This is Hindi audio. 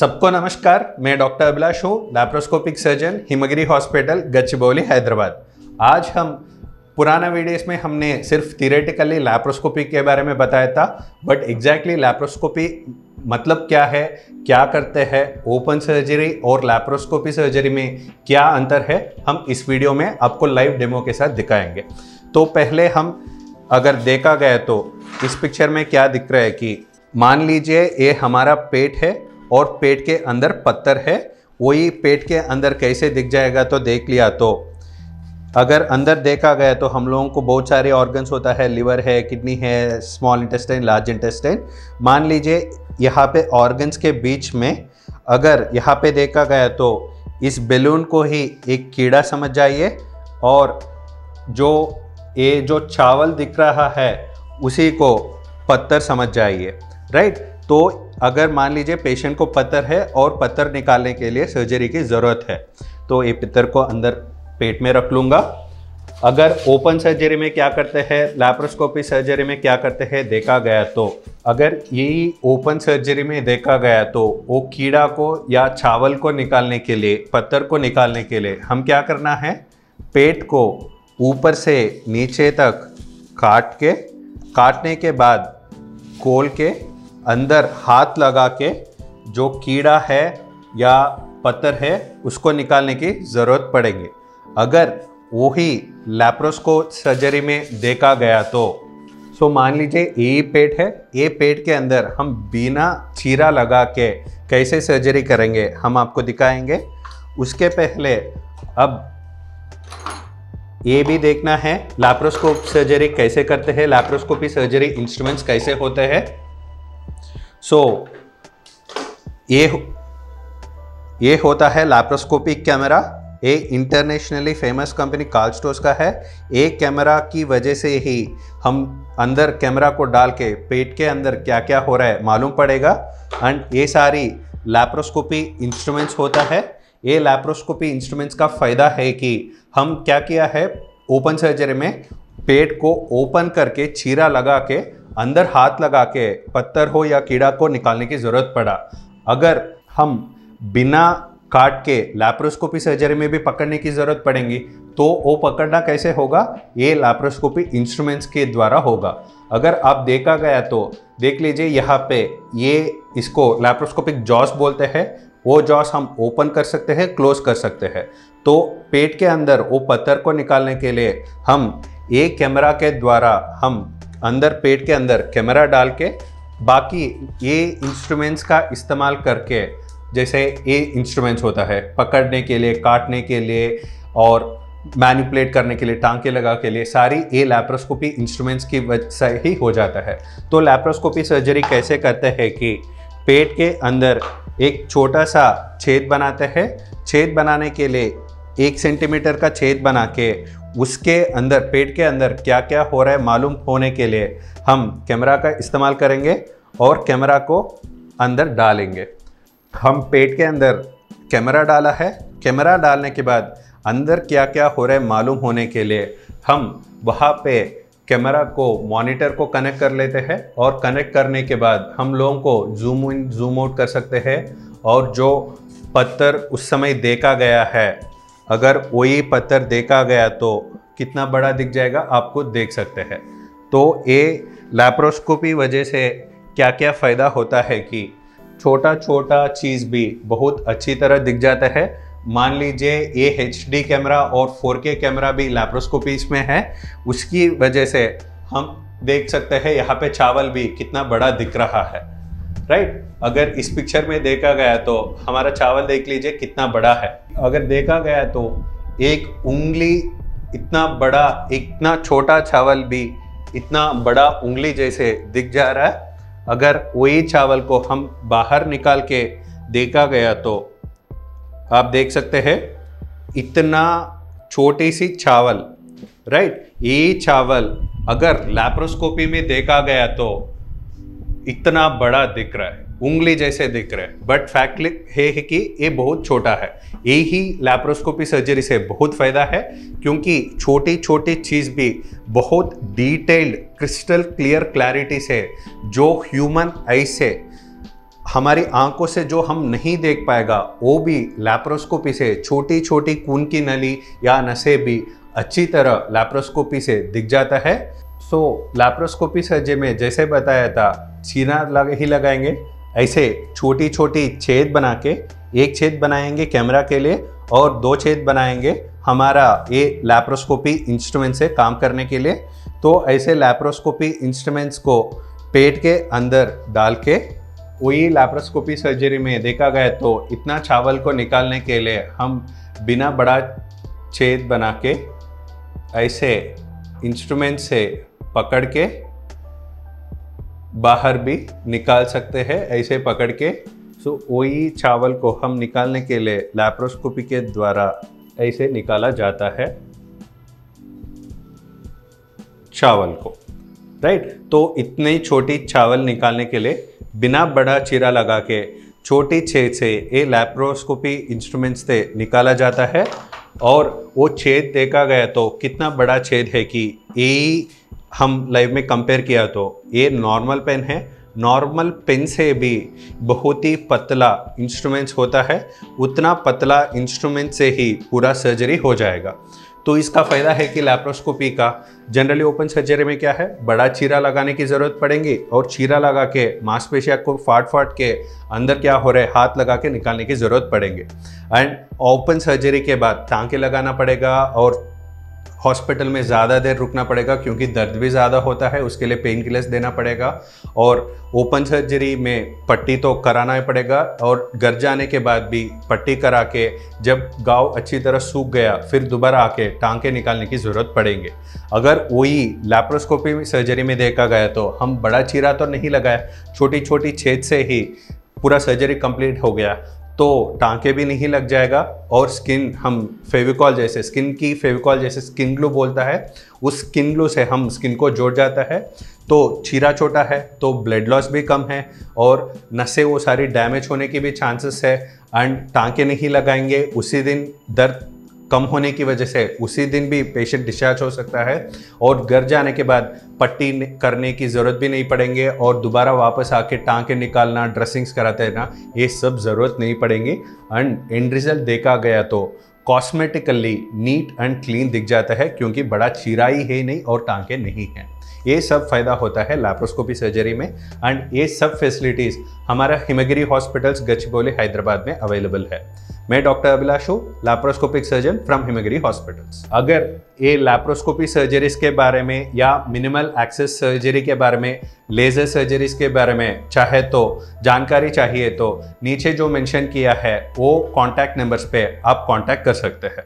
सबको नमस्कार। मैं डॉक्टर अभिलाष हूँ, laparoscopic surgeon, Himgiri hospital, Gachibowli, Hyderabad. आज हम पुराना वीडियोस में हमने सिर्फ थियोरेटिकली लैप्रोस्कोपी के बारे में बताया था, बट एग्जैक्टली लैप्रोस्कोपी मतलब क्या है, क्या करते हैं, ओपन सर्जरी और लैप्रोस्कोपी सर्जरी में क्या अंतर है, हम इस वीडियो में आपको लाइव डेमो के साथ दिखाएंगे। तो पहले हम अगर देखा गया तो इस पिक्चर में क्या दिख रहा है कि मान लीजिए ये हमारा पेट है और पेट के अंदर पत्थर है। वही पेट के अंदर कैसे दिख जाएगा तो देख लिया। तो अगर अंदर देखा गया तो हम लोगों को बहुत सारे ऑर्गन्स होता है, लिवर है, किडनी है, स्मॉल इंटेस्टाइन, लार्ज इंटेस्टाइन। मान लीजिए यहाँ पे ऑर्गन्स के बीच में अगर यहाँ पे देखा गया तो इस बैलून को ही एक कीड़ा समझ जाइए और जो चावल दिख रहा है उसी को पत्थर समझ जाइए, राइट। तो अगर मान लीजिए पेशेंट को पत्थर है और पत्थर निकालने के लिए सर्जरी की ज़रूरत है तो ये पत्थर को अंदर पेट में रख लूँगा। अगर ओपन सर्जरी में क्या करते हैं, लैप्रोस्कोपी सर्जरी में क्या करते हैं देखा गया तो अगर यही ओपन सर्जरी में देखा गया तो वो कीड़ा को या चावल को निकालने के लिए, पत्थर को निकालने के लिए हम क्या करना है, पेट को ऊपर से नीचे तक काटने के बाद खोल के अंदर हाथ लगा के जो कीड़ा है या पत्थर है उसको निकालने की ज़रूरत पड़ेगी। अगर वही लैप्रोस्कोप सर्जरी में देखा गया तो मान लीजिए ये पेट है, ये पेट के अंदर हम बिना चीरा लगा के कैसे सर्जरी करेंगे हम आपको दिखाएंगे। उसके पहले अब ये भी देखना है लैप्रोस्कोप सर्जरी कैसे करते हैं, लैप्रोस्कोपी सर्जरी इंस्ट्रूमेंट्स कैसे होते हैं। ये होता है लैप्रोस्कोपिक कैमरा। ये internationally famous company Karl Storz का है। एक कैमरा की वजह से ही हम अंदर कैमरा को डाल के पेट के अंदर क्या क्या हो रहा है मालूम पड़ेगा। एंड ये सारी लैप्रोस्कोपी इंस्ट्रूमेंट्स होता है। ये लैप्रोस्कोपी इंस्ट्रूमेंट्स का फ़ायदा है कि हम क्या किया है, ओपन सर्जरी में पेट को ओपन करके चीरा लगा के अंदर हाथ लगा के पत्थर हो या कीड़ा को निकालने की ज़रूरत पड़ा। अगर हम बिना काट के लैप्रोस्कोपी सर्जरी में भी पकड़ने की ज़रूरत पड़ेगी तो वो पकड़ना कैसे होगा, ये लैप्रोस्कोपी इंस्ट्रूमेंट्स के द्वारा होगा। अगर आप देखा गया तो देख लीजिए यहाँ पे ये इसको लैप्रोस्कोपिक जॉस बोलते हैं। वो जॉस हम ओपन कर सकते हैं, क्लोज कर सकते हैं। तो पेट के अंदर वो पत्थर को निकालने के लिए हम एक कैमरा के द्वारा हम अंदर पेट के अंदर कैमरा डाल के बाकी ये इंस्ट्रूमेंट्स का इस्तेमाल करके, जैसे ये इंस्ट्रूमेंट्स होता है पकड़ने के लिए, काटने के लिए और मैनिपुलेट करने के लिए, टांके लगा के लिए, सारी ये लैप्रोस्कोपी इंस्ट्रूमेंट्स की वजह से ही हो जाता है। तो लैप्रोस्कोपी सर्जरी कैसे करते हैं कि पेट के अंदर एक छोटा सा छेद बनाते हैं। छेद बनाने के लिए 1 सेंटीमीटर का छेद बना के उसके अंदर, पेट के अंदर क्या क्या हो रहा है मालूम होने के लिए हम कैमरा का इस्तेमाल करेंगे और कैमरा को अंदर डालेंगे। हम पेट के अंदर कैमरा डाला है। कैमरा डालने के बाद अंदर क्या क्या हो रहा है मालूम होने के लिए हम वहाँ पे कैमरा को, मॉनिटर को कनेक्ट कर लेते हैं और कनेक्ट करने के बाद हम लोगों को जूम इन जूम आउट कर सकते हैं और जो पत्थर उस समय देखा गया है, अगर वही पत्थर देखा गया तो कितना बड़ा दिख जाएगा आपको देख सकते हैं। तो ये लैप्रोस्कोपी वजह से क्या क्या फ़ायदा होता है कि छोटा छोटा चीज़ भी बहुत अच्छी तरह दिख जाता है। मान लीजिए ये HD कैमरा और 4K कैमरा भी लैप्रोस्कोपी इसमें है, उसकी वजह से हम देख सकते हैं यहाँ पे चावल भी कितना बड़ा दिख रहा है, राइट। अगर इस पिक्चर में देखा गया तो हमारा चावल देख लीजिए कितना बड़ा है। अगर देखा गया तो एक उंगली इतना बड़ा, इतना छोटा चावल भी इतना बड़ा उंगली जैसे दिख जा रहा है। अगर वही चावल को हम बाहर निकाल के देखा गया तो आप देख सकते हैं इतना छोटी सी चावल, राइट। ये चावल अगर लैप्रोस्कोपी में देखा गया तो इतना बड़ा दिख रहा है, उंगली जैसे दिख रहा है, बट फैक्ट है कि ये बहुत छोटा है। यही लैप्रोस्कोपी सर्जरी से बहुत फ़ायदा है क्योंकि छोटी छोटी चीज़ भी बहुत डिटेल्ड, क्रिस्टल क्लियर क्लैरिटी से जो ह्यूमन आई से हमारी आंखों से जो हम नहीं देख पाएगा वो भी लैप्रोस्कोपी से छोटी छोटी खून की नली या नसें भी अच्छी तरह लैप्रोस्कोपी से दिख जाता है। सो लैप्रोस्कोपी सर्जरी में जैसे बताया था चीरा ही लगाएंगे, ऐसे छोटी छोटी छेद बना के एक छेद बनाएंगे कैमरा के लिए और 2 छेद बनाएंगे हमारा ये लैप्रोस्कोपी इंस्ट्रूमेंट से काम करने के लिए। तो ऐसे लैप्रोस्कोपी इंस्ट्रूमेंट्स को पेट के अंदर डाल के वही लैप्रोस्कोपी सर्जरी में देखा गया तो इतना चावल को निकालने के लिए हम बिना बड़ा छेद बना के ऐसे इंस्ट्रूमेंट से पकड़ के बाहर भी निकाल सकते हैं, ऐसे पकड़ के। सो वही चावल को हम निकालने के लिए लैप्रोस्कोपी के द्वारा ऐसे निकाला जाता है चावल को, राइट। तो इतनी छोटी चावल निकालने के लिए बिना बड़ा चीरा लगा के छोटी छेद से ये लैप्रोस्कोपी इंस्ट्रूमेंट से निकाला जाता है। और वो छेद देखा गया तो कितना बड़ा छेद है कि ये हम लाइव में कंपेयर किया तो ये नॉर्मल पेन है, नॉर्मल पेन से भी बहुत ही पतला इंस्ट्रूमेंट्स होता है, उतना पतला इंस्ट्रूमेंट से ही पूरा सर्जरी हो जाएगा। तो इसका फ़ायदा है कि लैप्रोस्कोपी का जनरली ओपन सर्जरी में क्या है, बड़ा चीरा लगाने की ज़रूरत पड़ेगी और चीरा लगा के मांसपेशियों को फाट के अंदर क्या हो रहा है हाथ लगा के निकालने की ज़रूरत पड़ेंगे। एंड ओपन सर्जरी के बाद टांके लगाना पड़ेगा और हॉस्पिटल में ज़्यादा देर रुकना पड़ेगा क्योंकि दर्द भी ज़्यादा होता है, उसके लिए पेन किलर्स देना पड़ेगा। और ओपन सर्जरी में पट्टी तो कराना ही पड़ेगा और घर जाने के बाद भी पट्टी करा के जब घाव अच्छी तरह सूख गया फिर दोबारा आके टांके निकालने की ज़रूरत पड़ेंगे। अगर वही लैप्रोस्कोपी सर्जरी में देखा गया तो हम बड़ा चीरा तो नहीं लगाया, छोटी छोटी छेद से ही पूरा सर्जरी कंप्लीट हो गया, तो टांके भी नहीं लग जाएगा और स्किन हम फेविकॉल जैसे स्किन ग्लू बोलता है, उस स्किन ग्लू से हम स्किन को जोड़ जाता है। तो चीरा छोटा है तो ब्लड लॉस भी कम है और नसें वो सारी डैमेज होने की भी चांसेस है। एंड टांके नहीं लगाएंगे उसी दिन दर्द कम होने की वजह से उसी दिन भी पेशेंट डिस्चार्ज हो सकता है और घर जाने के बाद पट्टी करने की ज़रूरत भी नहीं पड़ेंगे और दोबारा वापस आके टांके निकालना, ड्रेसिंग्स कराते रहना, ये सब ज़रूरत नहीं पड़ेंगी। एंड एंड रिजल्ट देखा गया तो कॉस्मेटिकली नीट एंड क्लीन दिख जाता है क्योंकि बड़ा चीरा ही है नहीं और टांके नहीं हैं। ये सब फ़ायदा होता है लैप्रोस्कोपी सर्जरी में। एंड ये सब फैसिलिटीज़ हमारा हिमगिरी हॉस्पिटल्स गच्चिबौली हैदराबाद में अवेलेबल है। मैं डॉक्टर अभिलाष हूँ, laparoscopic surgeon from Himgiri hospitals. अगर ये लैप्रोस्कोपी सर्जरीज के बारे में या मिनिमल एक्सेस सर्जरी के बारे में, लेज़र सर्जरीज के बारे में चाहे तो जानकारी चाहिए तो नीचे जो मेंशन किया है वो कॉन्टैक्ट नंबर्स पे आप कॉन्टैक्ट कर सकते हैं।